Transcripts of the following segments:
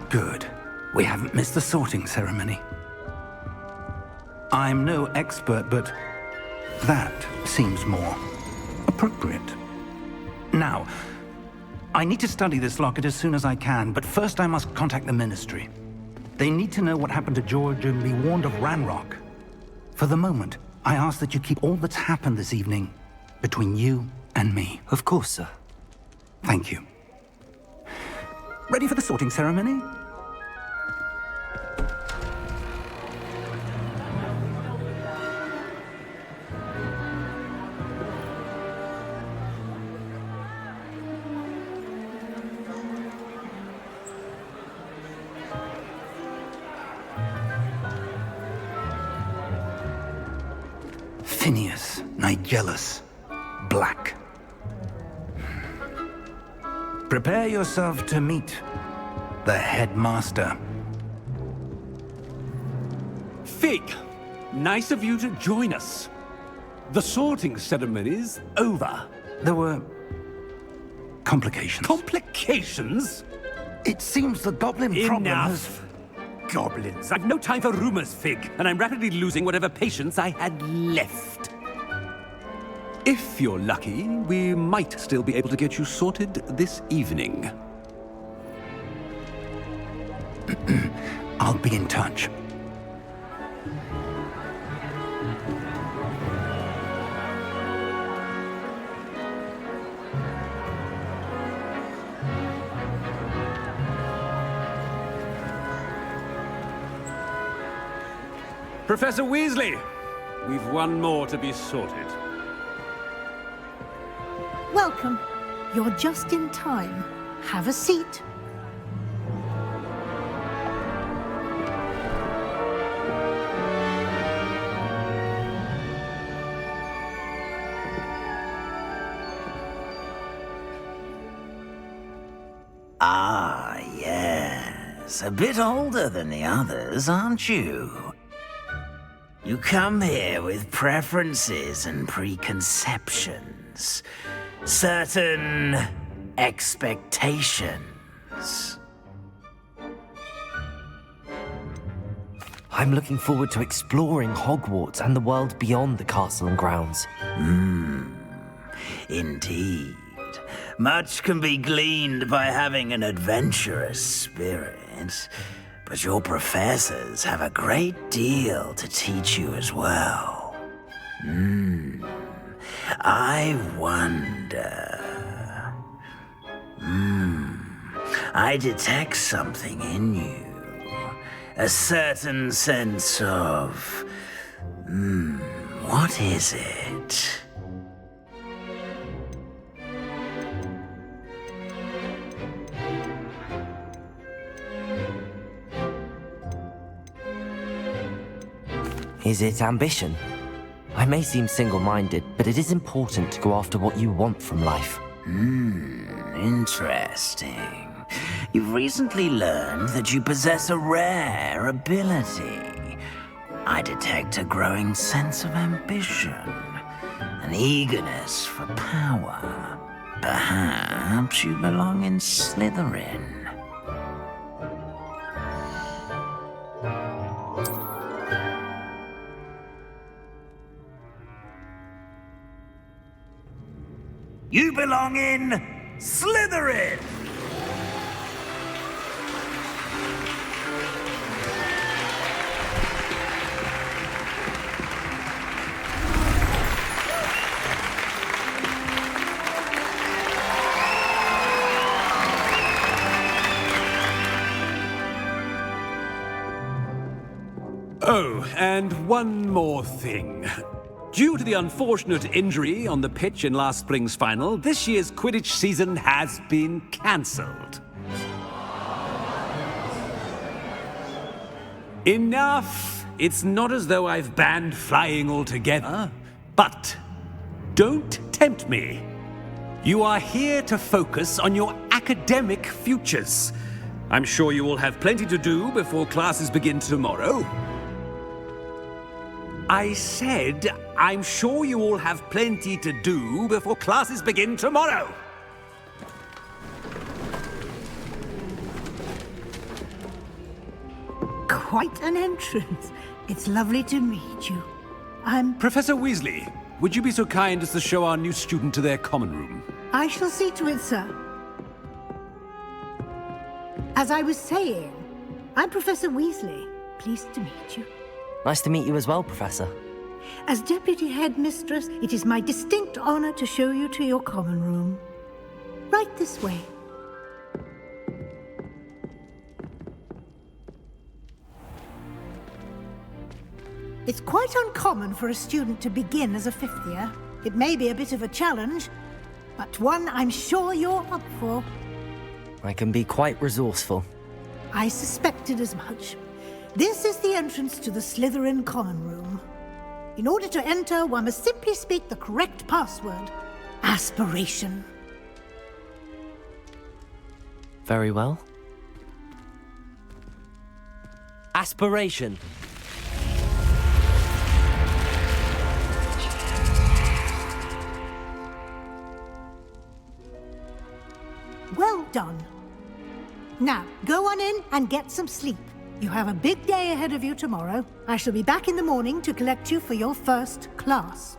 Good. We haven't missed the sorting ceremony. I'm no expert, but that seems more appropriate. Now, I need to study this locket as soon as I can, but first I must contact the Ministry. They need to know what happened to George and be warned of Ranrock. For the moment, I ask that you keep all that's happened this evening between you and me. Of course, sir. Thank you. Ready for the sorting ceremony? Phineas, Nigellus, Black. Prepare yourself to meet the headmaster. Fig, nice of you to join us. The sorting ceremony's over. There were complications. Complications? It seems the goblin problem has... Enough! Goblins. I've no time for rumors, Fig, and I'm rapidly losing whatever patience I had left. If you're lucky, we might still be able to get you sorted this evening. I'll be in touch. Professor Weasley, we've one more to be sorted. Welcome. You're just in time. Have a seat. Ah, yes. A bit older than the others, aren't you? You come here with preferences and preconceptions. Certain expectations. I'm looking forward to exploring Hogwarts and the world beyond the castle and grounds. Indeed. Much can be gleaned by having an adventurous spirit, but your professors have a great deal to teach you as well. I wonder... I detect something in you. A certain sense of... what is it? Is it ambition? I may seem single-minded, but it is important to go after what you want from life. Interesting. You've recently learned that you possess a rare ability. I detect a growing sense of ambition, an eagerness for power. Perhaps you belong in Slytherin. You belong in Slytherin! Oh, and one more thing. Due to the unfortunate injury on the pitch in last spring's final, this year's Quidditch season has been cancelled. Enough! It's not as though I've banned flying altogether, but don't tempt me. You are here to focus on your academic futures. I'm sure you will have plenty to do before classes begin tomorrow. I said, I'm sure you all have plenty to do before classes begin tomorrow. Quite an entrance. It's lovely to meet you. Professor Weasley, would you be so kind as to show our new student to their common room? I shall see to it, sir. As I was saying, I'm Professor Weasley. Pleased to meet you. Nice to meet you as well, Professor. As Deputy Headmistress, it is my distinct honor to show you to your common room. Right this way. It's quite uncommon for a student to begin as a fifth year. It may be a bit of a challenge, but one I'm sure you're up for. I can be quite resourceful. I suspected as much. This is the entrance to the Slytherin common room. In order to enter, one must simply speak the correct password. Aspiration. Very well. Aspiration. Well done. Now, go on in and get some sleep. You have a big day ahead of you tomorrow. I shall be back in the morning to collect you for your first class.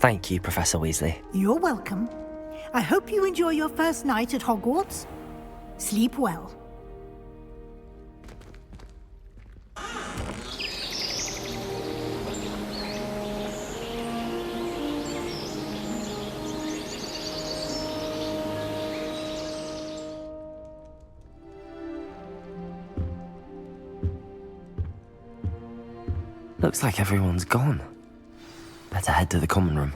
Thank you, Professor Weasley. You're welcome. I hope you enjoy your first night at Hogwarts. Sleep well. Looks like everyone's gone. Better head to the common room.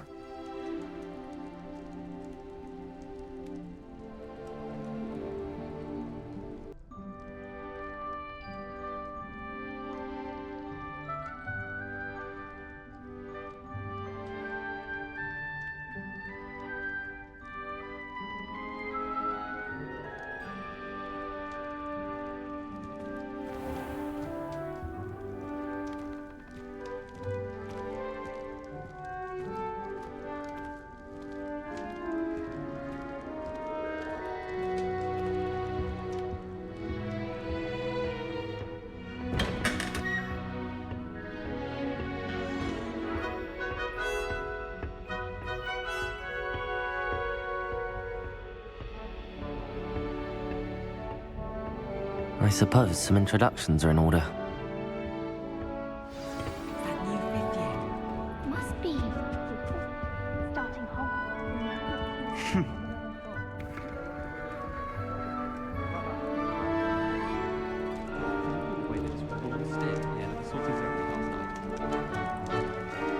I suppose some introductions are in order. Must be starting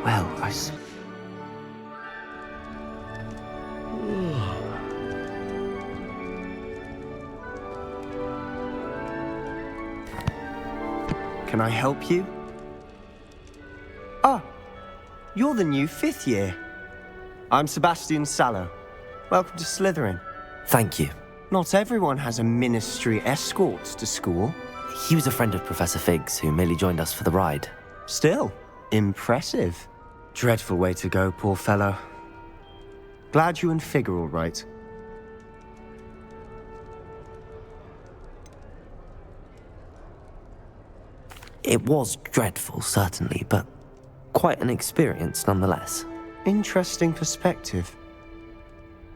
Well, Can I help you? Ah, you're the new fifth year. I'm Sebastian Sallow. Welcome to Slytherin. Thank you. Not everyone has a ministry escort to school. He was a friend of Professor Fig's who merely joined us for the ride. Still, impressive. Dreadful way to go, poor fellow. Glad you and Fig are all right. It was dreadful, certainly, but quite an experience nonetheless. Interesting perspective.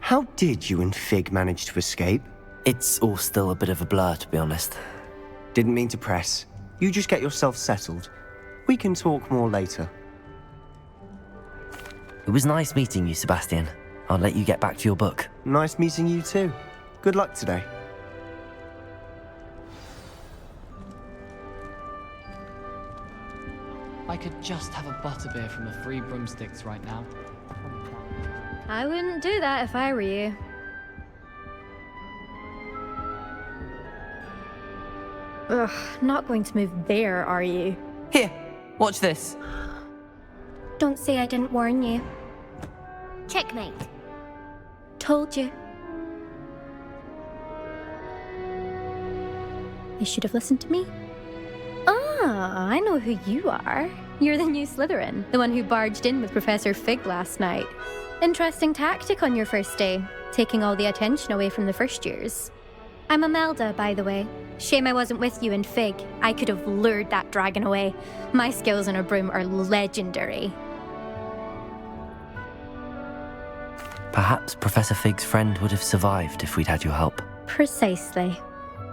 How did you and Fig manage to escape? It's all still a bit of a blur, to be honest. Didn't mean to press. You just get yourself settled. We can talk more later. It was nice meeting you, Sebastian. I'll let you get back to your book. Nice meeting you too. Good luck today. I could just have a butterbeer from the Three Broomsticks right now. I wouldn't do that if I were you. Ugh, not going to move there, are you? Here, watch this. Don't say I didn't warn you. Checkmate. Told you. You should have listened to me. Ah, I know who you are. You're the new Slytherin, the one who barged in with Professor Fig last night. Interesting tactic on your first day, taking all the attention away from the first years. I'm Imelda, by the way. Shame I wasn't with you in Fig. I could have lured that dragon away. My skills on a broom are legendary. Perhaps Professor Fig's friend would have survived if we'd had your help. Precisely.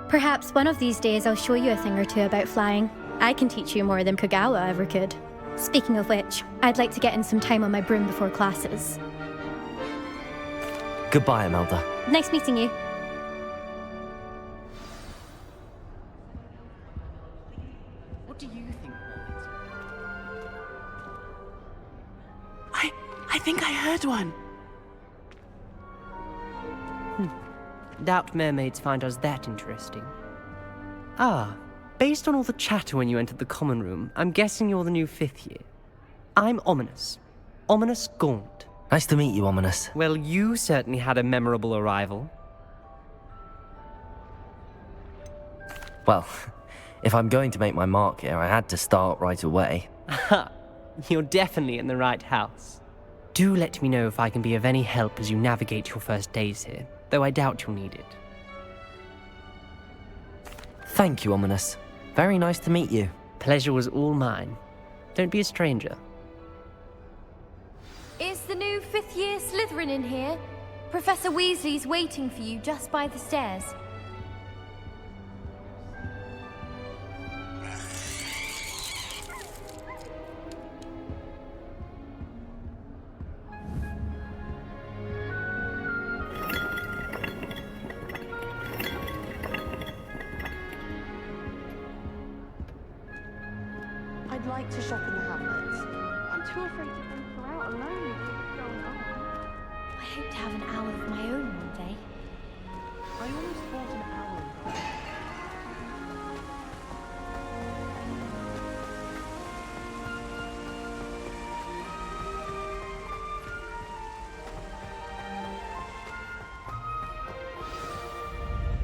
Perhaps one of these days I'll show you a thing or two about flying. I can teach you more than Kogawa ever could. Speaking of which, I'd like to get in some time on my broom before classes. Goodbye, Imelda. Nice meeting you. What do you think, Orbit? I think I heard one. Doubt mermaids find us that interesting. Ah, based on all the chatter when you entered the common room, I'm guessing you're the new 5th year. I'm Ominous. Ominous Gaunt. Nice to meet you, Ominous. Well, you certainly had a memorable arrival. Well, if I'm going to make my mark here, I had to start right away. Aha, you're definitely in the right house. Do let me know if I can be of any help as you navigate your first days here, though I doubt you'll need it. Thank you, Ominous. Very nice to meet you. Pleasure was all mine. Don't be a stranger. Is the new 5th year Slytherin in here? Professor Weasley's waiting for you just by the stairs. I'd like to shop in the Hamlets. I'm too afraid to venture out alone with what's going on. I hope to have an hour of my own one day. I almost bought an owl ago.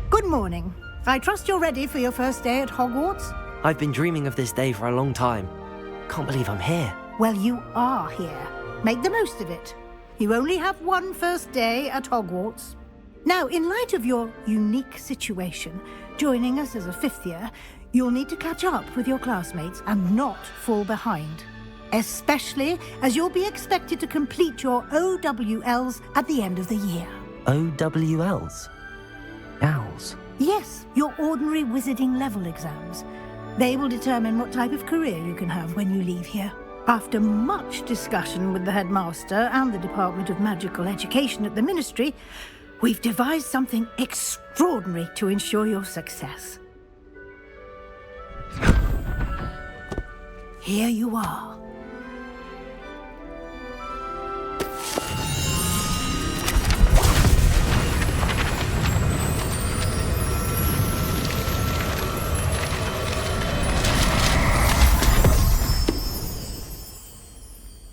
Good morning. I trust you're ready for your first day at Hogwarts? I've been dreaming of this day for a long time. Can't believe I'm here. Well, you are here. Make the most of it. You only have one first day at Hogwarts. Now, in light of your unique situation, joining us as a 5th year, you'll need to catch up with your classmates and not fall behind. Especially as you'll be expected to complete your OWLs at the end of the year. OWLs? Owls? Yes, your ordinary wizarding level exams. They will determine what type of career you can have when you leave here. After much discussion with the headmaster and the Department of Magical Education at the Ministry, we've devised something extraordinary to ensure your success. Here you are.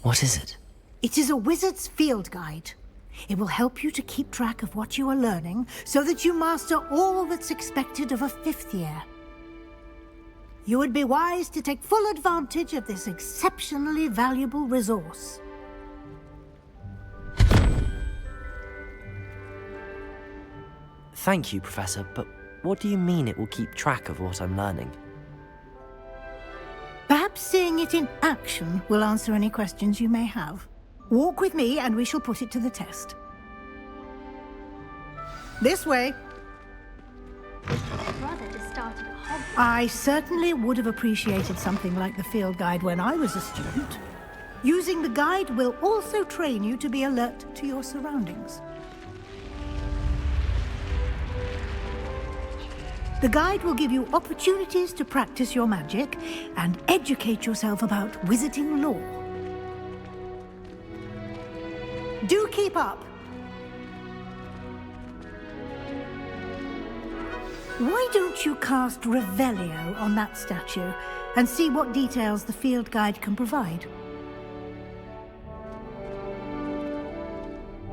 What is it? It is a wizard's field guide. It will help you to keep track of what you are learning so that you master all that's expected of a 5th year. You would be wise to take full advantage of this exceptionally valuable resource. Thank you, Professor, but what do you mean it will keep track of what I'm learning? Perhaps seeing it in action will answer any questions you may have. Walk with me and we shall put it to the test. This way. Brother just started at Hogwarts. I certainly would have appreciated something like the field guide when I was a student. Using the guide will also train you to be alert to your surroundings. The guide will give you opportunities to practice your magic and educate yourself about wizarding lore. Do keep up! Why don't you cast Revelio on that statue and see what details the field guide can provide?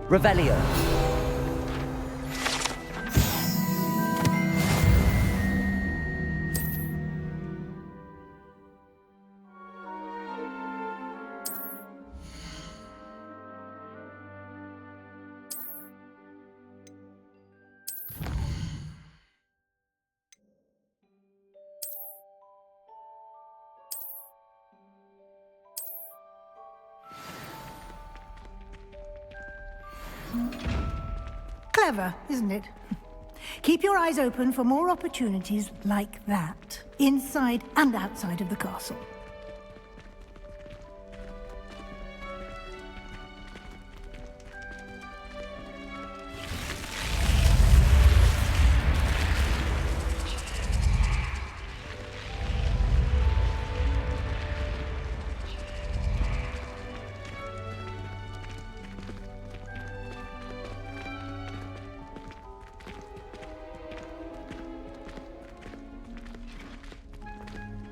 Revelio. clever, isn't it? Keep your eyes open for more opportunities like that, inside and outside of the castle.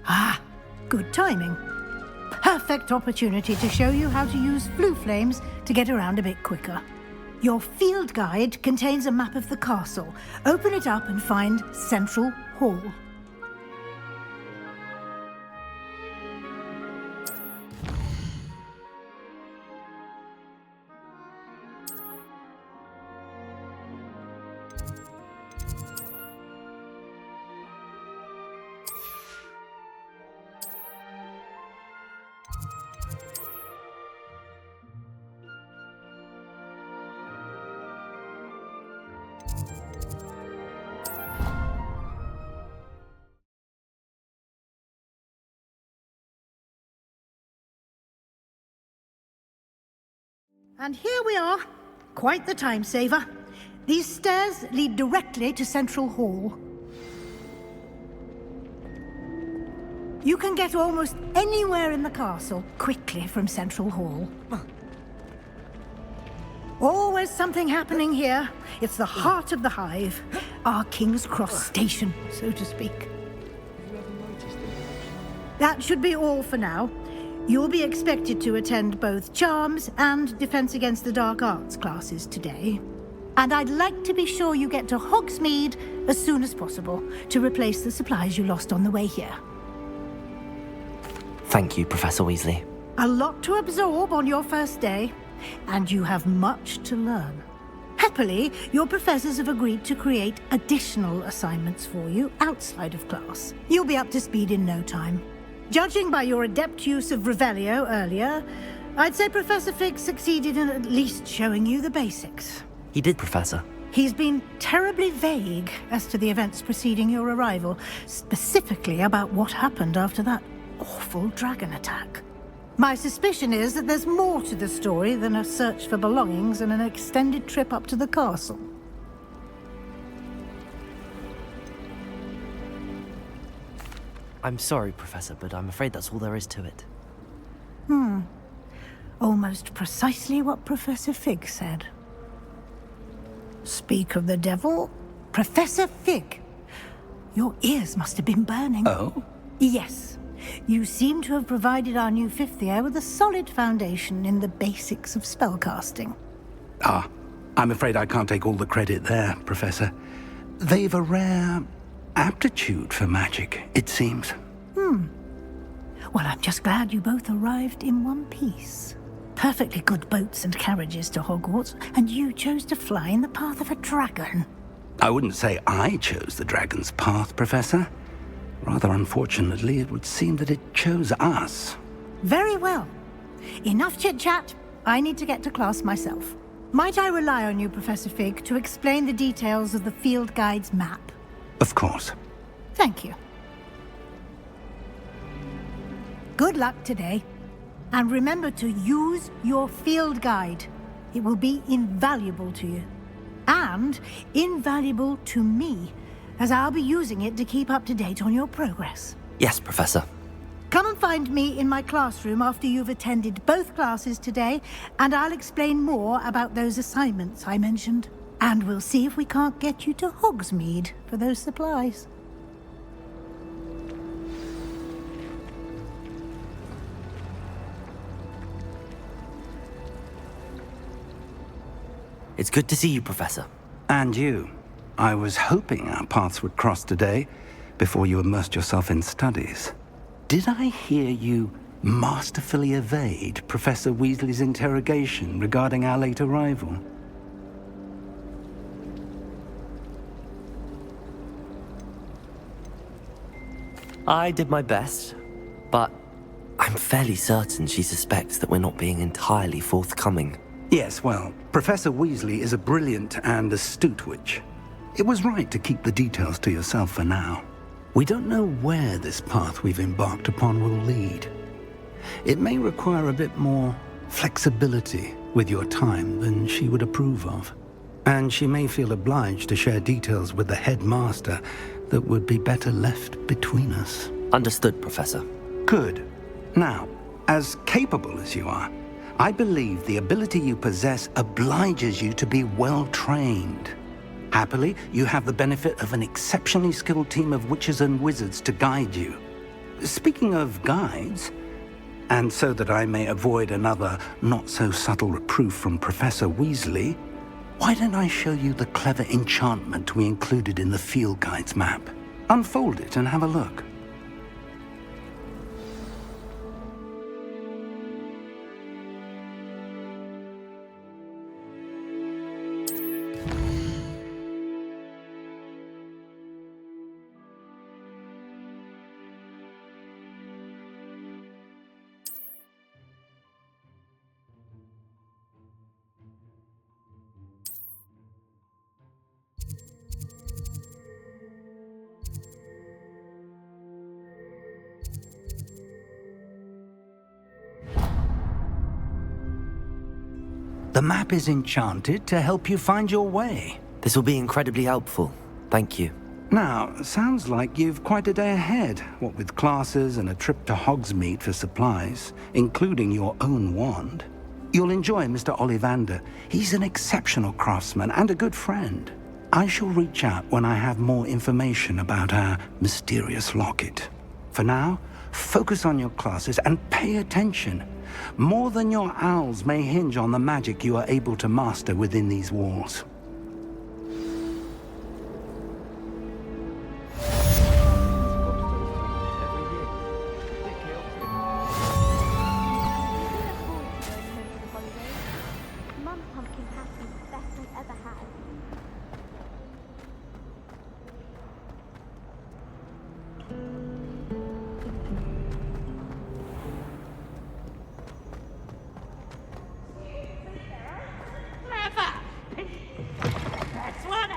Ah, good timing. Perfect opportunity to show you how to use flue flames to get around a bit quicker. Your field guide contains a map of the castle. Open it up and find Central Hall. And here we are. Quite the time saver. These stairs lead directly to Central Hall. You can get almost anywhere in the castle quickly from Central Hall. Always something happening here. It's the heart of the hive. Our King's Cross station, so to speak. That should be all for now. You'll be expected to attend both Charms and Defense Against the Dark Arts classes today. And I'd like to be sure you get to Hogsmeade as soon as possible to replace the supplies you lost on the way here. Thank you, Professor Weasley. A lot to absorb on your first day, and you have much to learn. Happily, your professors have agreed to create additional assignments for you outside of class. You'll be up to speed in no time. Judging by your adept use of Revelio earlier, I'd say Professor Fig succeeded in at least showing you the basics. He did, Professor. He's been terribly vague as to the events preceding your arrival, specifically about what happened after that awful dragon attack. My suspicion is that there's more to the story than a search for belongings and an extended trip up to the castle. I'm sorry, Professor, but I'm afraid that's all there is to it. Almost precisely what Professor Fig said. Speak of the devil, Professor Fig. Your ears must have been burning. Oh? Yes. You seem to have provided our new fifth year with a solid foundation in the basics of spellcasting. Ah, I'm afraid I can't take all the credit there, Professor. They've a rare aptitude for magic, it seems. Well, I'm just glad you both arrived in one piece. Perfectly good boats and carriages to Hogwarts, and you chose to fly in the path of a dragon. I wouldn't say I chose the dragon's path, Professor. Rather unfortunately, it would seem that it chose us. Very well. Enough chit-chat. I need to get to class myself. Might I rely on you, Professor Fig, to explain the details of the field guide's map? Of course. Thank you. Good luck today. And remember to use your field guide. It will be invaluable to you. And invaluable to me, as I'll be using it to keep up to date on your progress. Yes, Professor. Come and find me in my classroom after you've attended both classes today, and I'll explain more about those assignments I mentioned. And we'll see if we can't get you to Hogsmeade for those supplies. It's good to see you, Professor. And you. I was hoping our paths would cross today, before you immersed yourself in studies. Did I hear you masterfully evade Professor Weasley's interrogation regarding our late arrival? I did my best, but I'm fairly certain she suspects that we're not being entirely forthcoming. Yes, well, Professor Weasley is a brilliant and astute witch. It was right to keep the details to yourself for now. We don't know where this path we've embarked upon will lead. It may require a bit more flexibility with your time than she would approve of. And she may feel obliged to share details with the headmaster that would be better left between us. Understood, Professor. Good. Now, as capable as you are, I believe the ability you possess obliges you to be well trained. Happily, you have the benefit of an exceptionally skilled team of witches and wizards to guide you. Speaking of guides, and so that I may avoid another not-so-subtle reproof from Professor Weasley, why don't I show you the clever enchantment we included in the field guide's map? Unfold it and have a look. The map is enchanted to help you find your way. This will be incredibly helpful. Thank you. Now, sounds like you've quite a day ahead, what with classes and a trip to Hogsmeade for supplies, including your own wand. You'll enjoy Mr. Ollivander. He's an exceptional craftsman and a good friend. I shall reach out when I have more information about our mysterious locket. For now, focus on your classes and pay attention. More than your owls may hinge on the magic you are able to master within these walls. Mum's pumpkin patty is the best I've ever had. That's what I...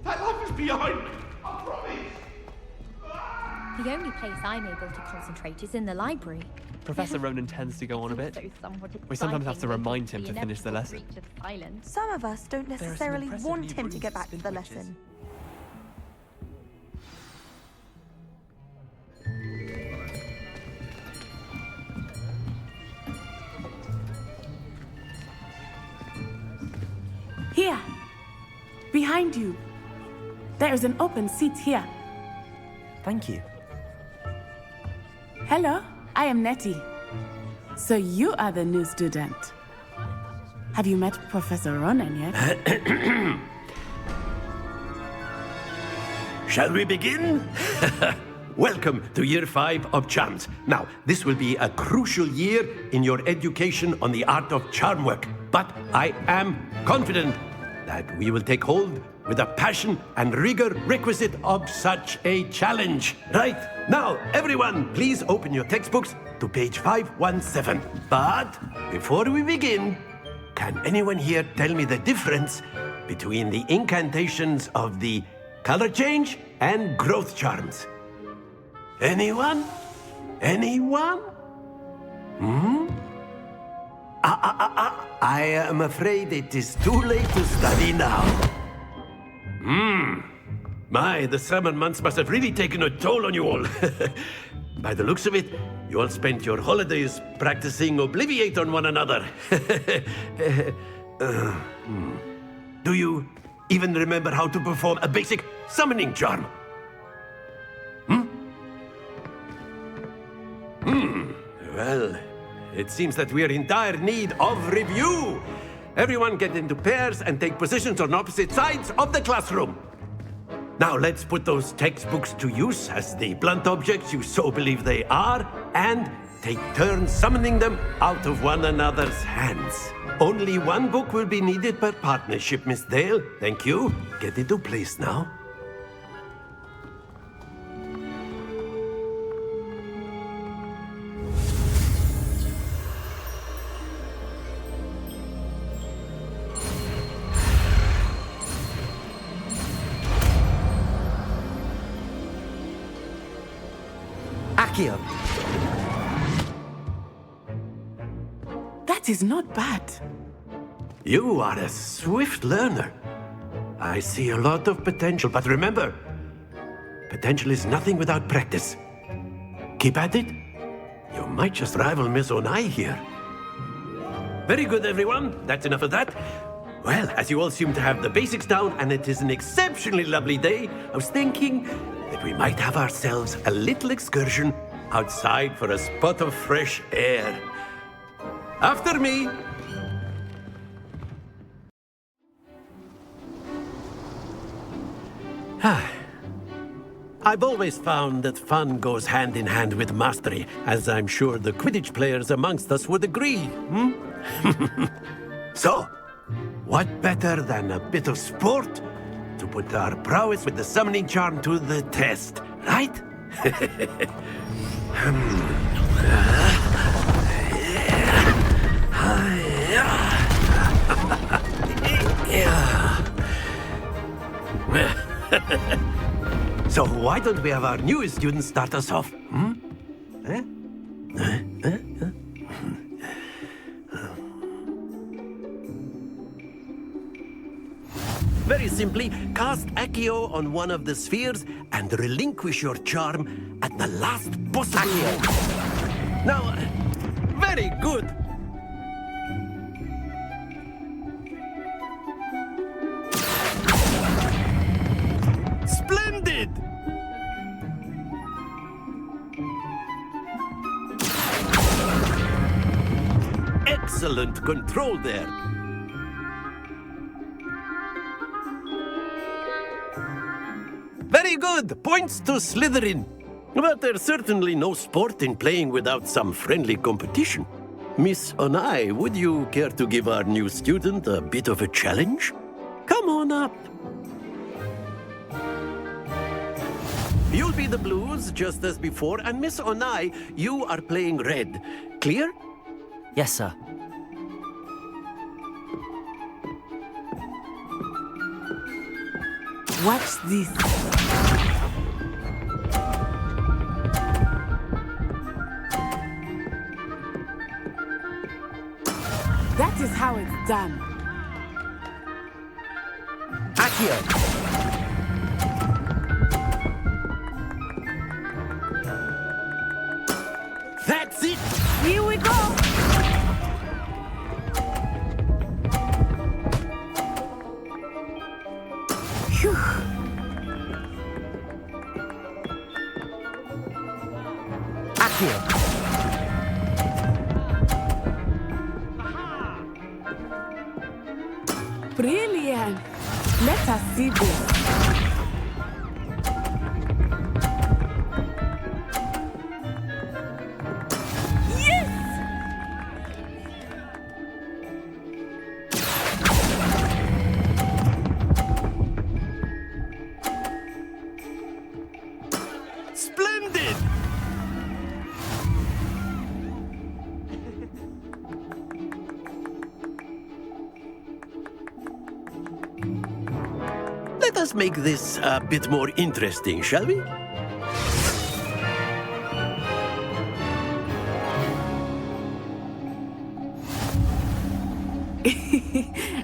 That life is behind me, I promise. The only place I'm able to concentrate is in the library. Professor Ronan tends to go on a bit. We sometimes have to remind him to finish the lesson. Some of us don't necessarily want him to get back to the lesson. Here, behind you. There is an open seat here. Thank you. Hello, I am Nettie. So you are the new student. Have you met Professor Ronan yet? Shall we begin? Welcome to Year 5 of Charms. Now, this will be a crucial year in your education on the art of charm work. But I am confident that we will take hold with the passion and rigor requisite of such a challenge. Right, now, everyone, please open your textbooks to page 517. But before we begin, can anyone here tell me the difference between the incantations of the color change and growth charms? Anyone? Anyone? I am afraid it is too late to study now. My, the summer months must have really taken a toll on you all. By the looks of it, you all spent your holidays practicing Obliviate on one another. Do you even remember how to perform a basic summoning charm? Well, it seems that we are in dire need of review. Everyone get into pairs and take positions on opposite sides of the classroom. Now let's put those textbooks to use as the blunt objects you so believe they are, and take turns summoning them out of one another's hands. Only one book will be needed per partnership, Miss Dale. Thank you. Get into place now. Accio. That is not bad. You are a swift learner. I see a lot of potential, but remember, potential is nothing without practice. Keep at it. You might just rival Miss Onai here. Very good, everyone. That's enough of that. Well, as you all seem to have the basics down, and it is an exceptionally lovely day, I was thinking that we might have ourselves a little excursion outside for a spot of fresh air. After me. I've always found that fun goes hand in hand with mastery, as I'm sure the Quidditch players amongst us would agree. So, what better than a bit of sport to put our prowess with the summoning charm to the test, right? So why don't we have our newest student start us off? Very simply, cast Accio on one of the spheres and relinquish your charm at the last possible moment. Now, very good. Splendid! Excellent control there. Very good! Points to Slytherin. But there's certainly no sport in playing without some friendly competition. Miss Onai, would you care to give our new student a bit of a challenge? Come on up. You'll be the blues, just as before, and Miss Onai, you are playing red. Clear? Yes, sir. Watch this. That is how it's done. Accio. That's it! Here we go! Phew. Accio. Brilliant! Let us see this. Splendid! Let us make this a bit more interesting, shall we?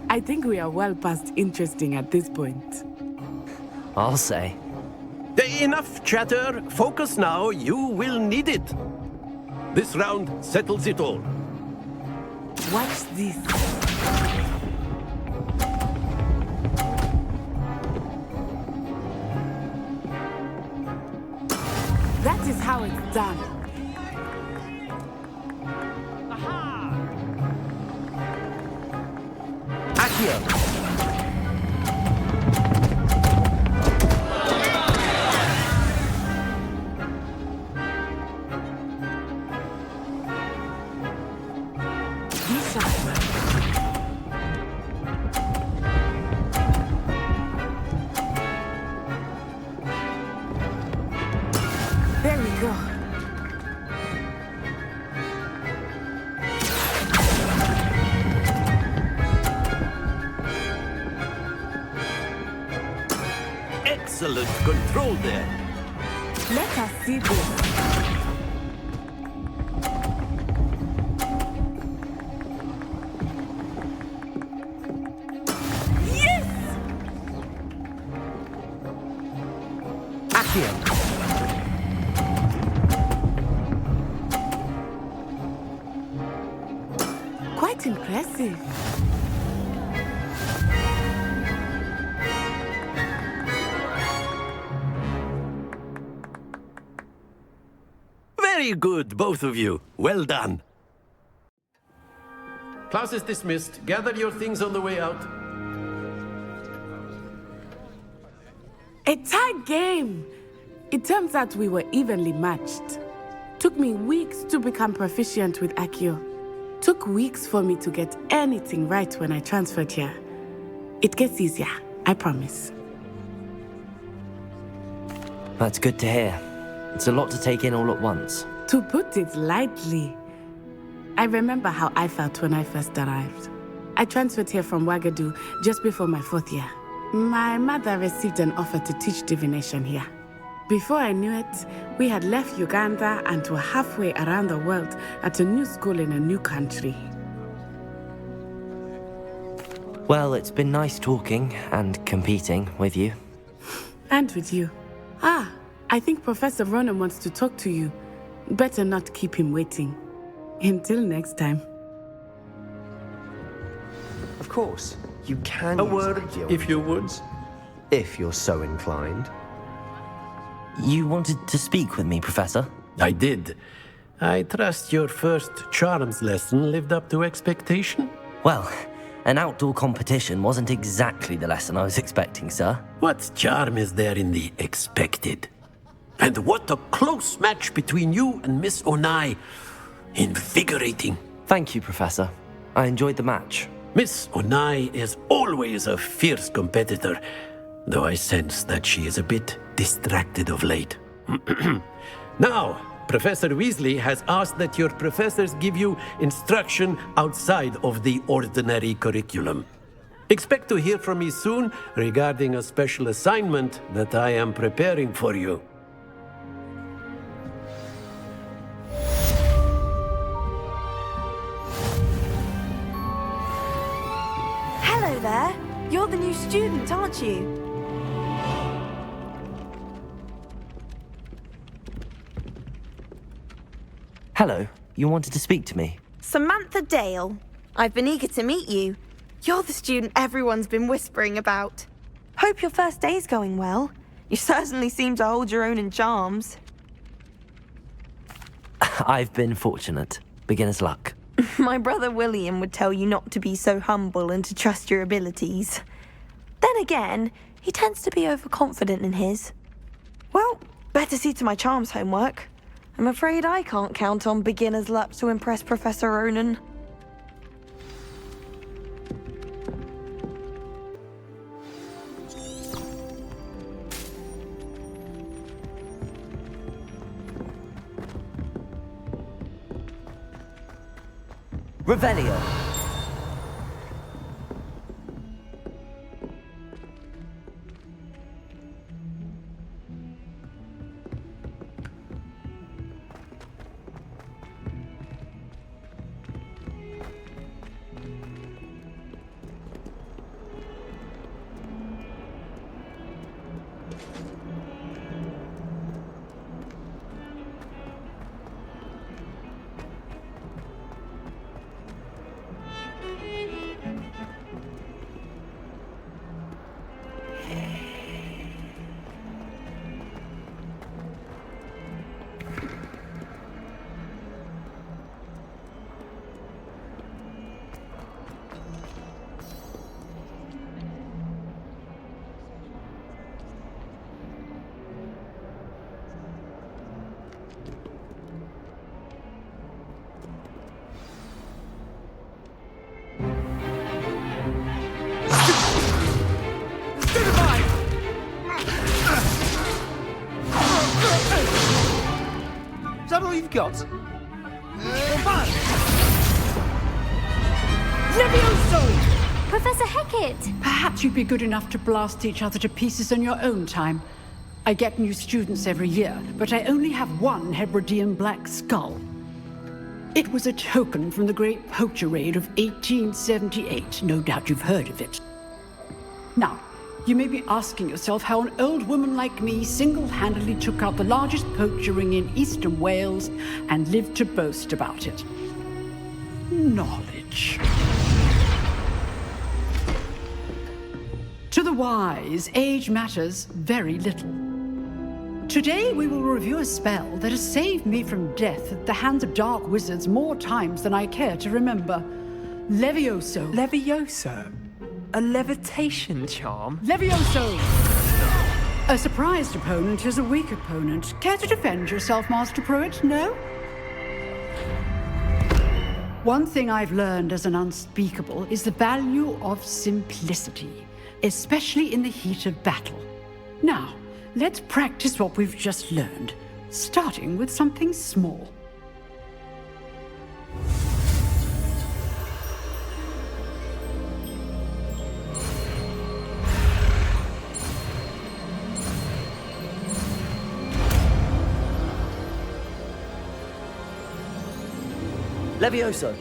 I think we are well past interesting at this point. I'll say. Enough chatter. Focus now. You will need it. This round settles it all. Watch this. That is how it's done. Accio! There we go. Excellent control there. Let us see this. Quite impressive. Very good, both of you. Well done. Class is dismissed. Gather your things on the way out. A tight game. It turns out we were evenly matched. Took me weeks to become proficient with Accio. Took weeks for me to get anything right when I transferred here. It gets easier, I promise. That's good to hear. It's a lot to take in all at once. To put it lightly, I remember how I felt when I first arrived. I transferred here from Ouagadougou just before my 4th year. My mother received an offer to teach divination here. Before I knew it, we had left Uganda and were halfway around the world at a new school in a new country. Well, it's been nice talking and competing with you. And with you. Ah, I think Professor Ronan wants to talk to you. Better not keep him waiting. Until next time. Of course, you can A use word, Accio if you would. if you're so inclined. You wanted to speak with me, Professor? I did. I trust your first charms lesson lived up to expectation? Well, an outdoor competition wasn't exactly the lesson I was expecting, sir. What charm is there in the expected? And what a close match between you and Miss Onai. Invigorating. Thank you, Professor. I enjoyed the match. Miss Onai is always a fierce competitor, though I sense that she is a bit distracted of late. Now, Professor Weasley has asked that your professors give you instruction outside of the ordinary curriculum. Expect to hear from me soon regarding a special assignment that I am preparing for you. Hello there. You're the new student, aren't you? Hello, you wanted to speak to me? Samantha Dale. I've been eager to meet you. You're the student everyone's been whispering about. Hope your first day's going well. You certainly seem to hold your own in charms. I've been fortunate. Beginner's luck. My brother William would tell you not to be so humble and to trust your abilities. Then again, he tends to be overconfident in his. Well, better see to my charms homework. I'm afraid I can't count on beginner's luck to impress Professor Ronan. Revelio. got? Levioso! Professor Hecat! Perhaps you'd be good enough to blast each other to pieces in your own time. I get new students every year, but I only have one Hebridean black skull. It was a token from the Great Poacher Raid of 1878. No doubt you've heard of it. Now, you may be asking yourself how an old woman like me single-handedly took out the largest poacher ring in eastern Wales and lived to boast about it. Knowledge. To the wise, age matters very little. Today we will review a spell that has saved me from death at the hands of dark wizards more times than I care to remember. Levioso. Levioso? A levitation charm? Levioso! A surprised opponent is a weak opponent. Care to defend yourself, Master Pruitt? No? One thing I've learned as an unspeakable is the value of simplicity, especially in the heat of battle. Now, let's practice what we've just learned, starting with something small. Levioso!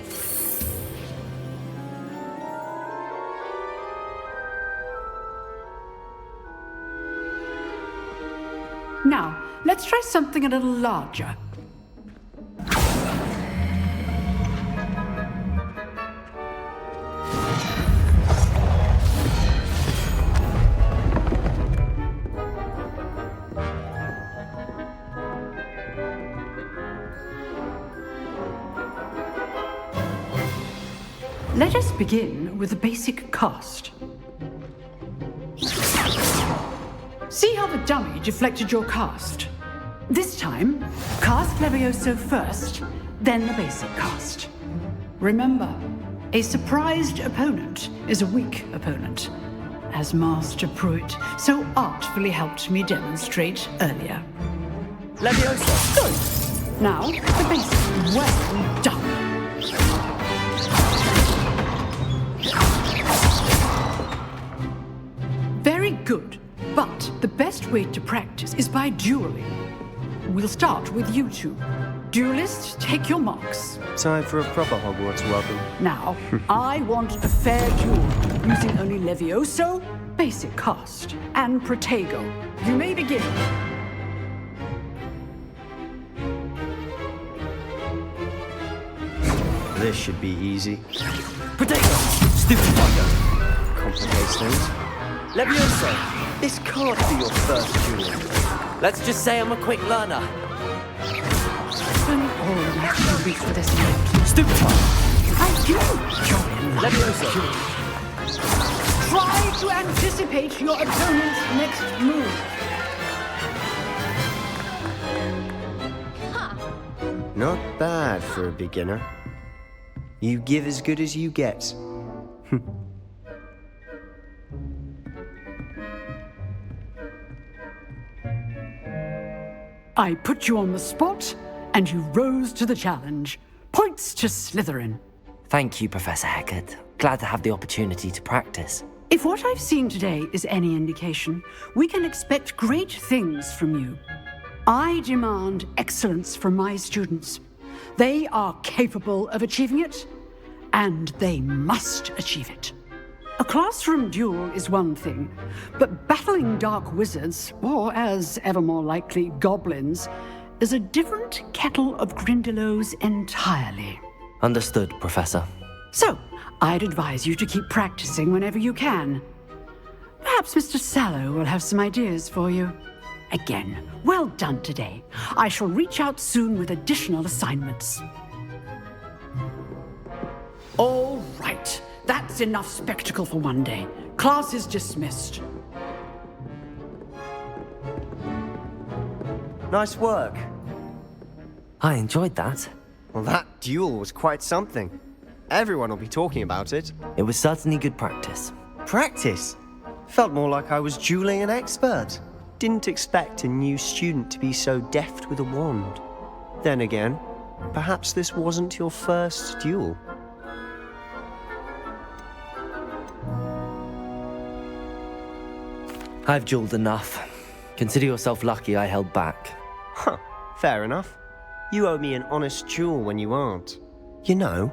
Now, let's try something a little larger. Let us begin with a basic cast. See how the dummy deflected your cast? This time, cast Levioso first, then the basic cast. Remember, a surprised opponent is a weak opponent, as Master Pruitt so artfully helped me demonstrate earlier. Levioso! Good! Now, the basic. Well done! Very good. But the best way to practice is by dueling. We'll start with you two. Duelists, take your marks. Time for a proper Hogwarts welcome. Now, I want a fair duel, using only Levioso, basic cast, and Protego. You may begin. This should be easy. Protego! Stupid fucker! Complicates things. Levioso! This can't be your first duel. Let's just say I'm a quick learner. Only all that to reach for this note. Stupid fucker! I do! Levioso! Try to anticipate your opponent's next move. Not bad for a beginner. You give as good as you get. I put you on the spot, and you rose to the challenge. Points to Slytherin. Thank you, Professor Hecat. Glad to have the opportunity to practice. If what I've seen today is any indication, we can expect great things from you. I demand excellence from my students. They are capable of achieving it, and they must achieve it. A classroom duel is one thing, but battling dark wizards, or as ever more likely, goblins, is a different kettle of Grindylows entirely. Understood, Professor. So, I'd advise you to keep practicing whenever you can. Perhaps Mr. Sallow will have some ideas for you. Again, well done today. I shall reach out soon with additional assignments. All right. That's enough spectacle for one day. Class is dismissed. Nice work. I enjoyed that. Well, that duel was quite something. Everyone will be talking about it. It was certainly good practice. Practice? Felt more like I was dueling an expert. Didn't expect a new student to be so deft with a wand. Then again, perhaps this wasn't your first duel. I've dueled enough. Consider yourself lucky I held back. Huh, fair enough. You owe me an honest duel when you aren't. You know,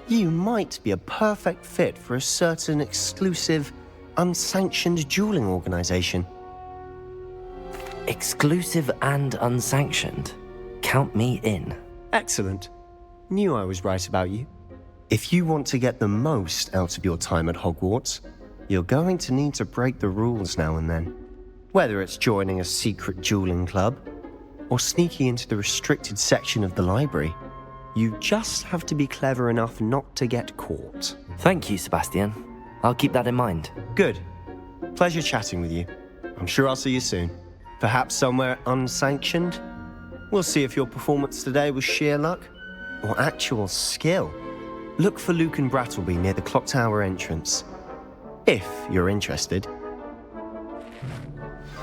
you might be a perfect fit for a certain exclusive, unsanctioned dueling organization. Exclusive and unsanctioned? Count me in. Excellent. Knew I was right about you. If you want to get the most out of your time at Hogwarts, you're going to need to break the rules now and then. Whether it's joining a secret dueling club, or sneaking into the restricted section of the library, you just have to be clever enough not to get caught. Thank you, Sebastian. I'll keep that in mind. Good. Pleasure chatting with you. I'm sure I'll see you soon. Perhaps somewhere unsanctioned? We'll see if your performance today was sheer luck or actual skill. Look for Luke and Brattleby near the clock tower entrance, if you're interested.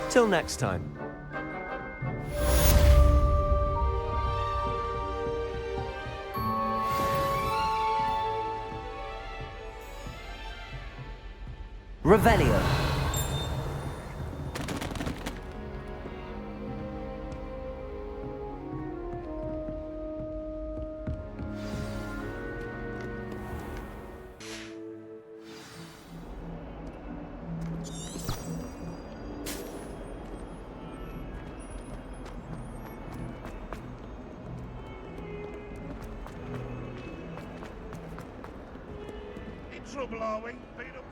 Till next time. Revelio. In trouble, are we? Beat up.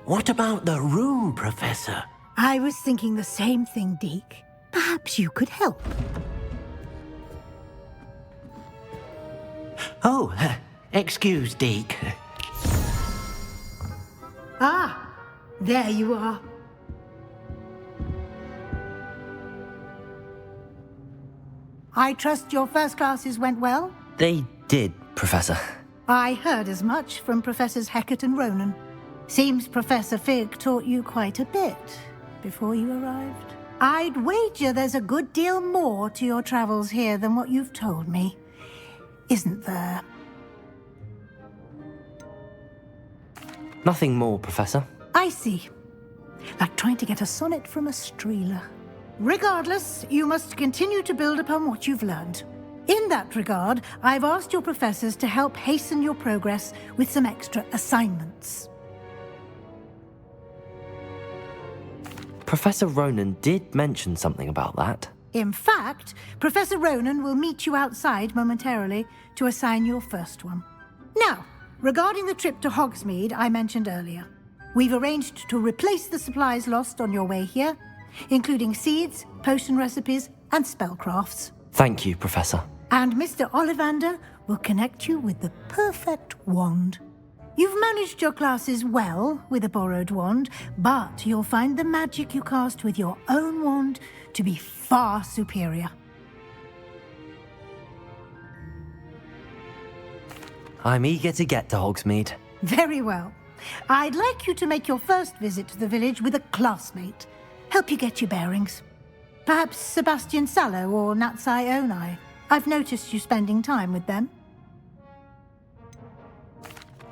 What about the room, Professor? I was thinking the same thing, Deke. Perhaps you could help. Oh, excuse, Deke. Ah, there you are. I trust your first classes went well? They did, Professor. I heard as much from Professors Hecat and Ronan. Seems Professor Fig taught you quite a bit before you arrived. I'd wager there's a good deal more to your travels here than what you've told me, isn't there? Nothing more, Professor. I see. Like trying to get a sonnet from a streeler. Regardless, you must continue to build upon what you've learned. In that regard, I've asked your professors to help hasten your progress with some extra assignments. Professor Ronan did mention something about that. In fact, Professor Ronan will meet you outside momentarily to assign your first one. Now, regarding the trip to Hogsmeade I mentioned earlier, we've arranged to replace the supplies lost on your way here, including seeds, potion recipes, and spellcrafts. Thank you, Professor. And Mr. Ollivander will connect you with the perfect wand. You've managed your classes well with a borrowed wand, but you'll find the magic you cast with your own wand to be far superior. I'm eager to get to Hogsmeade. Very well. I'd like you to make your first visit to the village with a classmate. Help you get your bearings. Perhaps Sebastian Sallow or Natsai Onai. I've noticed you spending time with them.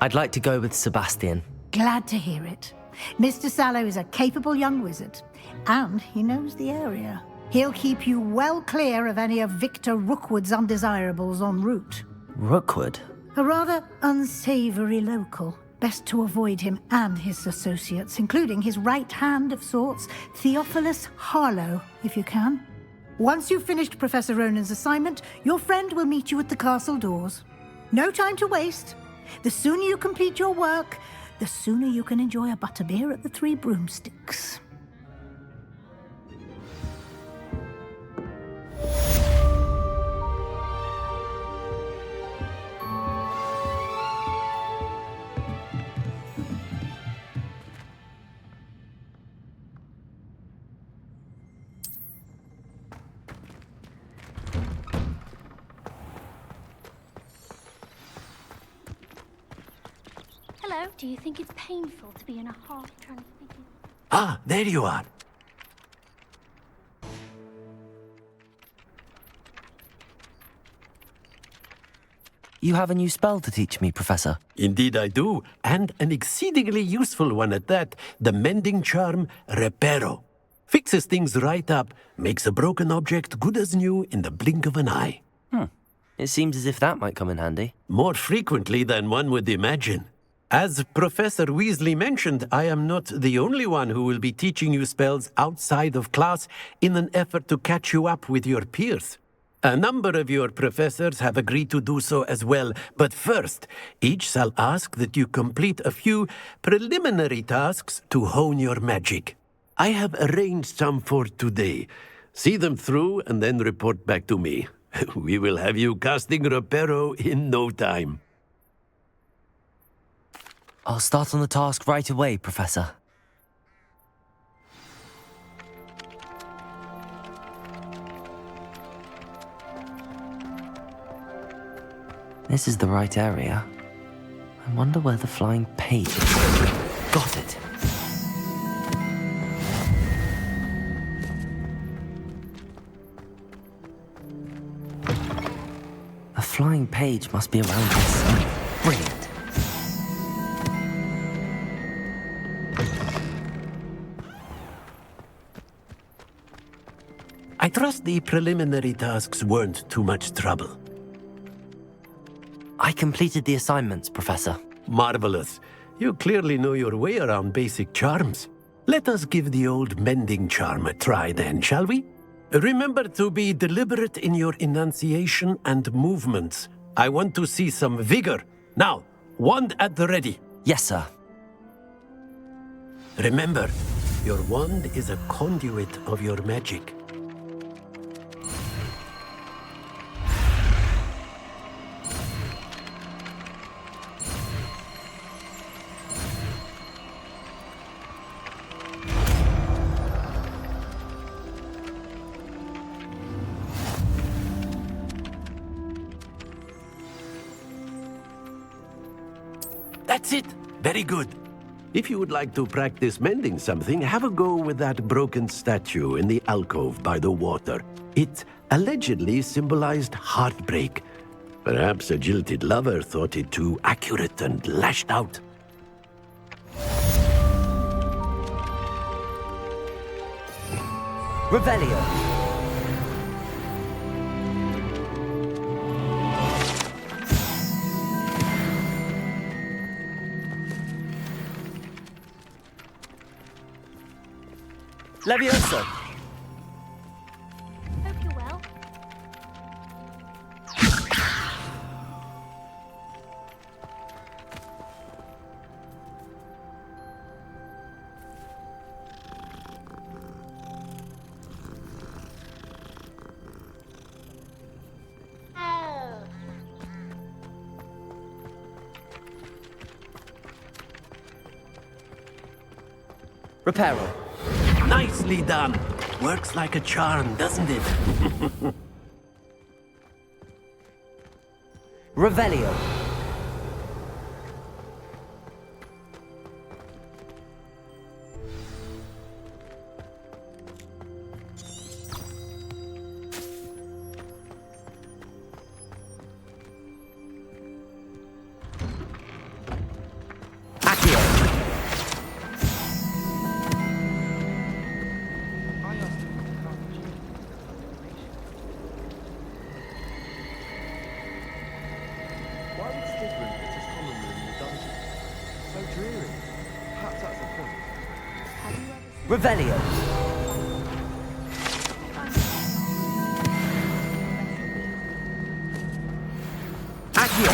I'd like to go with Sebastian. Glad to hear it. Mr. Sallow is a capable young wizard, and he knows the area. He'll keep you well clear of any of Victor Rookwood's undesirables en route. Rookwood? A rather unsavory local. Best to avoid him and his associates, including his right hand of sorts, Theophilus Harlow, if you can. Once you've finished Professor Ronan's assignment, your friend will meet you at the castle doors. No time to waste. The sooner you complete your work, the sooner you can enjoy a butterbeer at the Three Broomsticks. Hello. Do you think it's painful to be in a half-transfigured... Ah, there you are. You have a new spell to teach me, Professor. Indeed I do, and an exceedingly useful one at that. The mending charm, Reparo. Fixes things right up, makes a broken object good as new in the blink of an eye. It seems as if that might come in handy. More frequently than one would imagine. As Professor Weasley mentioned, I am not the only one who will be teaching you spells outside of class in an effort to catch you up with your peers. A number of your professors have agreed to do so as well, but first, each shall ask that you complete a few preliminary tasks to hone your magic. I have arranged some for today. See them through and then report back to me. We will have you casting Reparo in no time. I'll start on the task right away, Professor. This is the right area. I wonder where the flying page is. Got it. The flying page must be around here somewhere. Brilliant. I trust the preliminary tasks weren't too much trouble. I completed the assignments, Professor. Marvelous. You clearly know your way around basic charms. Let us give the old mending charm a try then, shall we? Remember to be deliberate in your enunciation and movements. I want to see some vigor. Now, wand at the ready. Yes, sir. Remember, your wand is a conduit of your magic. That's it. Very good. If you would like to practice mending something, have a go with that broken statue in the alcove by the water. It allegedly symbolized heartbreak. Perhaps a jilted lover thought it too accurate and lashed out. Revelio. Leviosa! Hope you're well. Reparo. Nicely done. Works like a charm, doesn't it? Revelio. Revelio. Accio.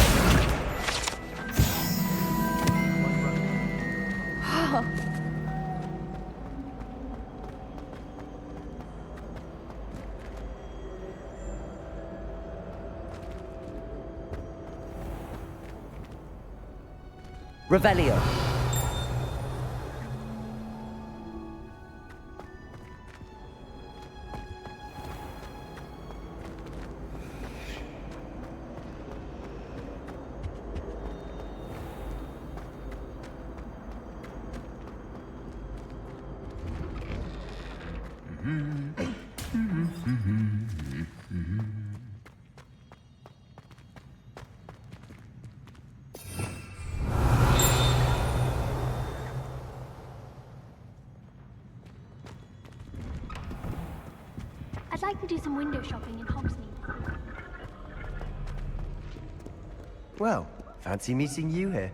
Revelio. I'd like to do some window shopping in Hogsmeade. Well, fancy meeting you here.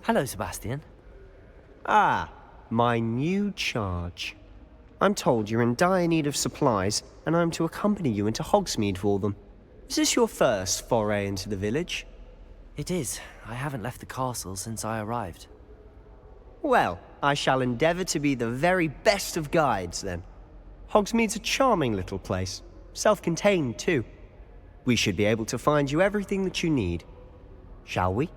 Hello, Sebastian. Ah, my new charge. I'm told you're in dire need of supplies, and I'm to accompany you into Hogsmeade for them. Is this your first foray into the village? It is. I haven't left the castle since I arrived. Well, I shall endeavour to be the very best of guides, then. Hogsmeade's a charming little place. Self-contained, too. We should be able to find you everything that you need. Shall we?